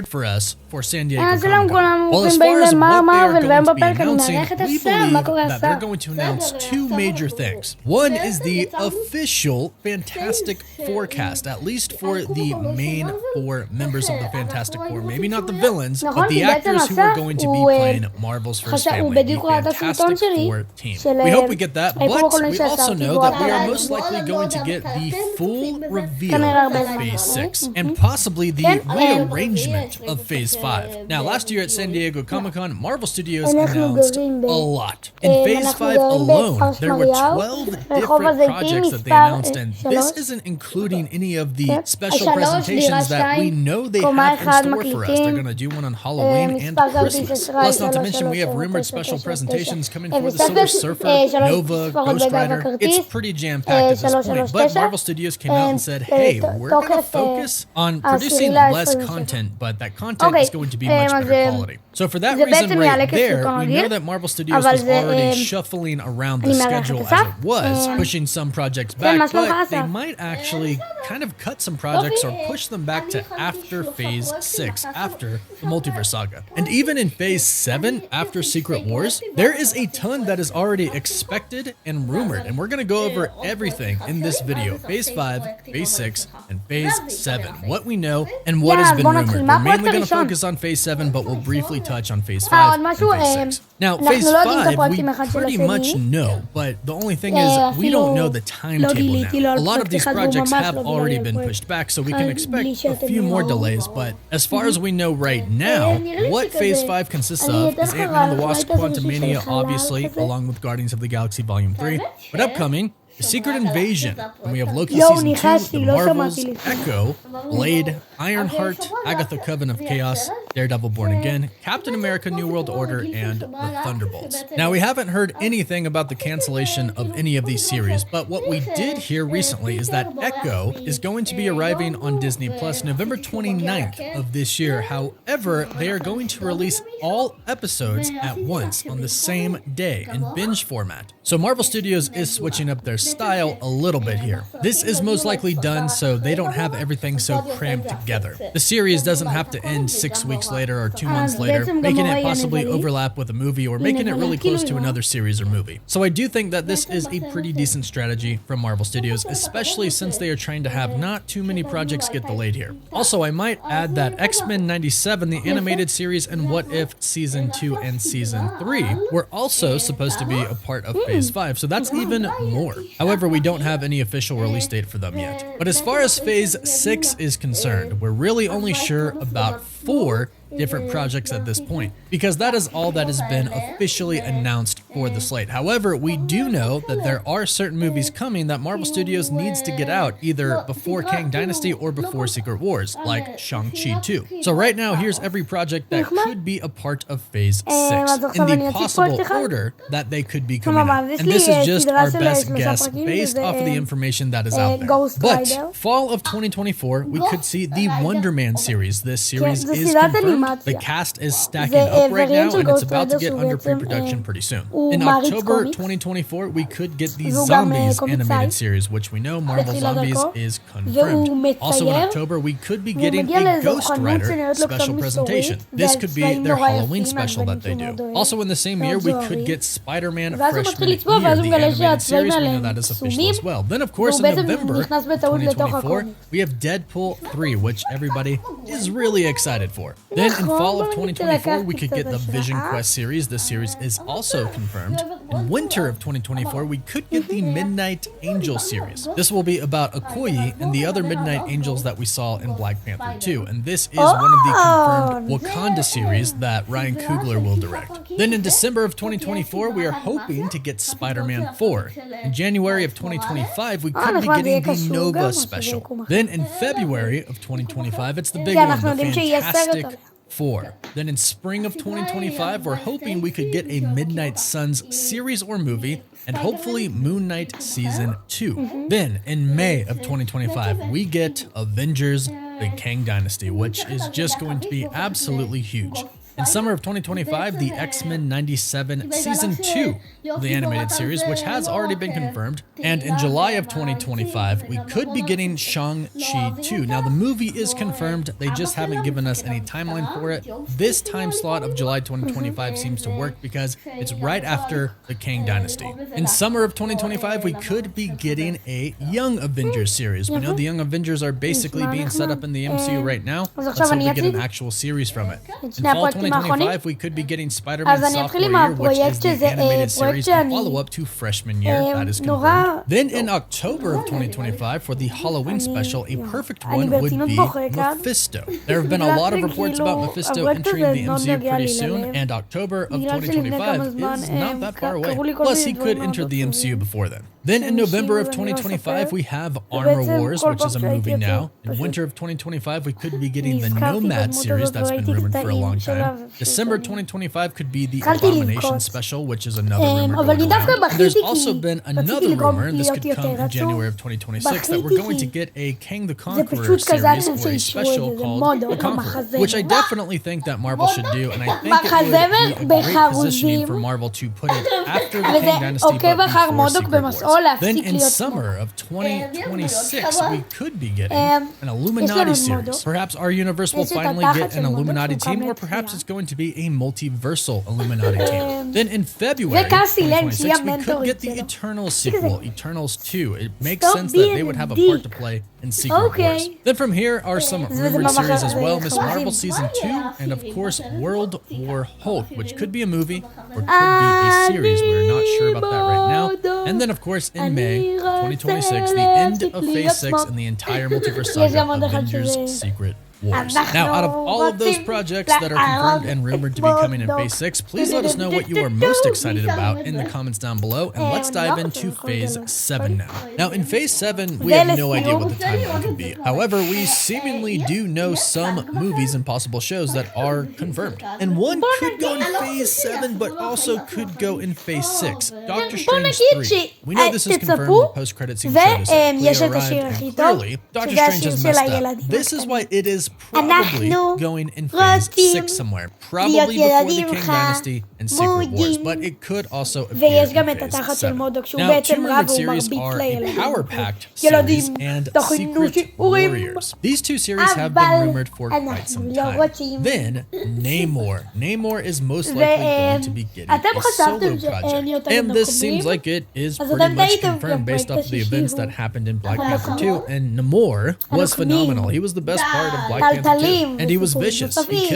for us for San Diego אז Comic-Con. כולם Well, as ברוכים far הבאים as what they למרוויל, are והם going to be בפרק אני announcing, מארחת we השר, מה believe קורה that השר? they're going to announce two major things. One is the official Fantastic Fourcast, at least for the main four members of the Fantastic Four. Maybe not the villains, but the actors who are going to be playing Marvel's first family, the Fantastic Four team. We hope we get that, but we also know that we are most likely going to get the full reveal of Phase 6, and possibly the rearrangement of Phase 5. Now, last year at San Diego Comic-Con, Marvel Studios announced a lot. In Phase 5 alone, there were 12 different projects that they announced, and this isn't including any of the special presentations that we know they have in store for us. They're going to do one on Halloween and Christmas. Plus, not to mention, we have rumored special presentations coming for the Silver Surfer, Nova, Ghost Rider. It's pretty jam-packed at this point, but Marvel Studios came out and said, hey, we're going to focus on producing less content, but that content is going to be much better quality. So for that reason right there, we know that Marvel Studios was already shuffling around the schedule as it was, pushing some projects back, but they might actually kind of cut some projects or push them back to after Phase 6, after the Multiverse Saga. And even in Phase 7, after Secret Wars, there is a ton that is already expected and rumored, and we're going to go over everything in this video. Phase 5, Phase 6, and Phase 7. What we know and what has been rumored. We're mainly going to focus on Phase 7, but we'll briefly touch on Phase 5 and Phase 6. Now, Phase 5, we pretty much know, but the only thing is we don't know the timetable now. A lot of these projects have already been pushed back, so we can expect a few more delays, but as far as we know right now, what Phase 5 consists of is Ant-Man and the Wasp: Quantumania, obviously, along with Guardians of the Galaxy Volume 3, but upcoming, The Secret Invasion, and we have Loki Season 2, The Marvels, Echo, Blade, Ironheart, Agatha Coven of Chaos, Daredevil Born Again, Captain America New World Order, and The Thunderbolts. Now, we haven't heard anything about the cancellation of any of these series, but what we did hear recently is that Echo is going to be arriving on Disney Plus November 29th of this year. However, they are going to release all episodes at once on the same day in binge format. So Marvel Studios is switching up their style a little bit here. This is most likely done so they don't have everything so crammed together. The series doesn't have to end 6 weeks later or 2 months later, making it possibly overlap with a movie or making it really close to another series or movie. So I do think that this is a pretty decent strategy from Marvel Studios, especially since they are trying to have not too many projects get delayed here. Also, I might add that X-Men 97, the animated series, and What If Season 2 and Season 3 were also supposed to be a part of Phase 5, so that's even more. However, we don't have any official release date for them yet. But as far as Phase 6 is concerned, we're really only sure about 4 different projects at this point, because that is all that has been officially announced for the slate. However, we do know that there are certain movies coming that Marvel Studios needs to get out either before Kang Dynasty or before Secret Wars, like Shang-Chi 2. So right now, here's every project that could be a part of Phase 6 in the possible order that they could be coming out. And this is just our best guess based off of the information that is out there. But fall of 2024, we could see the Wonder Man series. This series is confirmed. The cast is stacking up right now, and it's about to get under pre-production pretty soon. In October 2024, we could get the Zombies animated series, which we know Marvel Zombies is confirmed. Also in October, we could be getting a Ghost Rider special presentation. This could be their Halloween special that they do. Also in the same year, we could get Spider-Man Freshman Year, the animated series. We know that is official as well. Then, of course, in November 2024, we have Deadpool 3, which everybody is really excited for. Then in fall of 2024, we could get the Vision Quest series. This series is also confirmed. In winter of 2024, we could get the Midnight Angel series. This will be about Okoye and the other Midnight Angels that we saw in Black Panther 2. And this is one of the confirmed Wakanda series that Ryan Coogler will direct. Then in December of 2024, we are hoping to get Spider-Man 4. In January of 2025, we could be getting the Nova special. Then in February of 2025, it's the big one, the Fantastic 4. Then in spring of 2025, we're hoping we could get a Midnight Suns series or movie, and hopefully Moon Knight Season 2. Then in May of 2025, we get Avengers: The Kang Dynasty, which is just going to be absolutely huge. In summer of 2025, the X-Men 97 Season 2 of the animated series, which has already been confirmed. And in July of 2025, we could be getting Shang-Chi 2. Now, the movie is confirmed. They just haven't given us any timeline for it. This time slot of July 2025 seems to work because it's right after the Kang Dynasty. In summer of 2025, we could be getting a Young Avengers series. We know the Young Avengers are basically being set up in the MCU right now. Let's hope we get an actual series from it. In fall 2025, we could be getting Spider-Man Sophomore Year, which is the animated series follow-up to Freshman Year. That is confirmed. Then in October of 2025, for the Halloween special, a perfect one would be Mephisto. There have been a lot of reports about Mephisto entering the MCU pretty soon, and October of 2025 is not that far away. Plus, he could enter the MCU before then. Then in November of 2025, we have Armor Wars, which is a movie now. In winter of 2025, we could be getting the Nomad series that's been rumored for a long time. December 2025 could be the Abomination special, which is another rumor going around. There's also been another rumor, and this could come in January of 2026, that we're going to get a Kang the Conqueror series or a special called The Conqueror, which I definitely think that Marvel should do, and I think it would be a great positioning for Marvel to put it after the Kang Dynasty, but before Secret Wars. Then in summer of 2026, we could be getting an Illuminati series. Perhaps our universe will finally get an Illuminati team, or perhaps it's going to be a multiversal Illuminati team. Then in February 2026, we could get the Eternals sequel, Eternals 2. It makes sense that they would have a part to play in Secret Wars. Then from here are some rumored series as well, Miss Marvel Season 2, and of course World War Hulk, which could be a movie or could be a series. We're not sure about that right now. And then of course in May 2026, the end of Phase 6 and the entire multiverse saga of Avengers Secret Wars. Now, out of all of those projects that are confirmed and rumored to be coming in Phase 6, please let us know what you are most excited about in the comments down below, and let's dive into Phase 7 now. Now, in Phase 7, we have no idea what the timeline could be. However, we seemingly do know some movies and possible shows that are confirmed. And one could go in Phase 7, but also could go in Phase 6. Doctor Strange 3. We know this is confirmed. The post-credit scene showed us it arrived, and clearly, Doctor Strange has messed up. This is why it is probably going in Phase 6 somewhere. Probably before the Kang Dynasty and Secret Wars, but it could also appear in Phase 7. Now, two rumored series are a power-packed series and Secret Warriors. These two series have been rumored for quite some time. Then, Namor. Namor is most likely going to be getting a solo project. And this seems like it is pretty much confirmed based off of the events that happened in Black Panther 2. And Namor was phenomenal. He was the best part of Black Panther 2. And he was vicious. He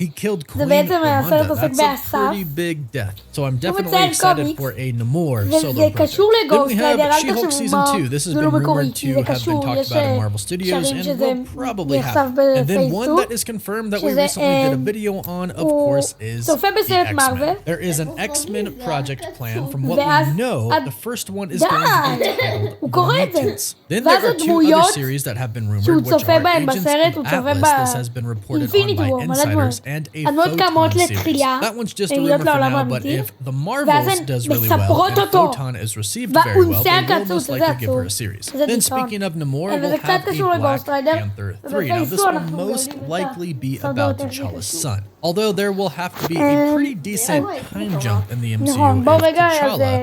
killed Queen Ramonda. That's a pretty big death. So I'm definitely excited for a Namor solo project. Then we have She-Hulk Season 2. This has been rumored to have been talked about in Marvel Studios and will probably happen. And then one that is confirmed that we recently did a video on, of course, is the X-Men. There is an X-Men project plan. From what we know, the first one is going to be titled Mutants. Then there are two other series that have been rumored, which are Agents of Atlas. This has been reported on by insiders, and a Photon series. That one's just a rumor for now, but if the Marvels does really well and Photon is received very well, they will most likely give her a series. Then speaking of Namor, we'll have a Black Panther 3. Now this will most likely be about T'Challa's son. Although there will have to be a pretty decent time jump in the MCU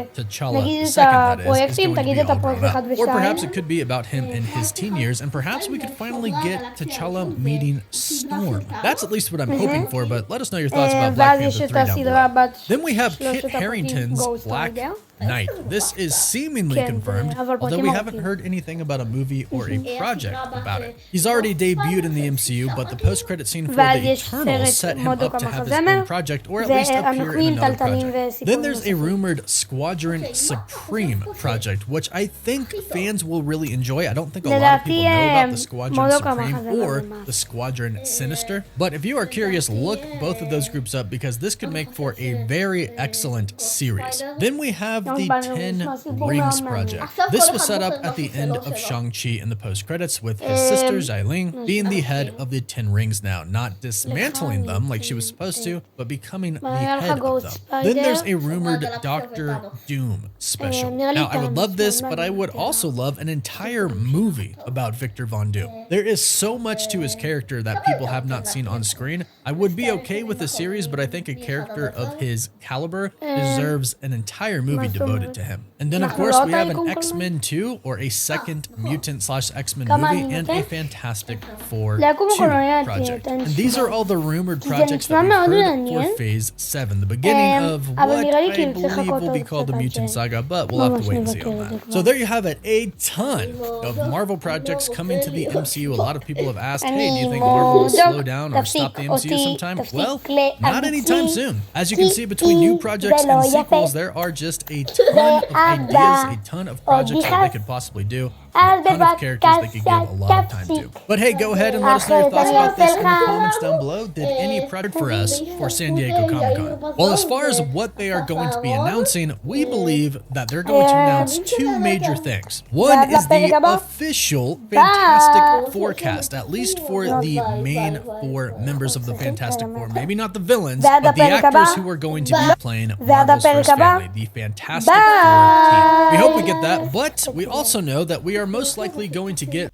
if T'Challa the second, that is going to be all grown up. Or perhaps it could be about him in his teen years, and perhaps we could finally get T'Challa meeting Storm. That's at least what I'm hoping for, but let us know your thoughts about Black Panther 3 down below. Then we have Kit Harington's Black Knight. This is seemingly confirmed, although we haven't heard anything about a movie or a project about it. He's already debuted in the MCU, but the post-credit scene for The Eternals set him up to have his own project, or at least appear in another project. Then there's a rumored Squadron Supreme project, which I think fans will really enjoy. I don't think a lot of people know about the Squadron Supreme or the Squadron Sinister, but if you are curious, look both of those groups up because this could make for a very excellent series. Then we have the 10 Rings project. This was set up at the end of Shang-Chi in the post-credits, with his sister Xialing being the head of the 10 Rings now, not dismantling them like she was supposed to, but becoming the head of them. Then there's a rumored Doctor Doom special. Now, I would love this, but I would also love an entire movie about Victor Von Doom. There is so much to his character that people have not seen on screen. I would be okay with a series, but I think a character of his caliber deserves an entire movie devoted to him. And then, of course, we have an X-Men 2, or a second Mutant/X-Men movie, and a Fantastic Four 2 project. And these are all the rumored projects that we've heard for Phase 7, the beginning of what I believe will be called the Mutant Saga, but we'll have to wait and see on that. So there you have it, a ton of Marvel projects coming to the MCU. A lot of people have asked, hey, do you think Marvel will slow down or stop the MCU sometime? Well, not anytime soon. As you can see, between new projects and sequels, there are just a ton of ideas, a ton of projects that they could possibly do, and a ton of characters they could give a lot of time to. But hey, go ahead and let us know your thoughts about this in the comments down below. Did any project for us for San Diego Comic-Con? Well, as far as what they are going to be announcing, we believe that they're going to announce two major things. One is the official Fantastic Forecast, at least for the main four members of the Fantastic Four. Maybe not the villains, but the actors who are going to be playing Marvel's first family, the Fantastic Four team. We hope we get that, but we also know that we are most likely going to get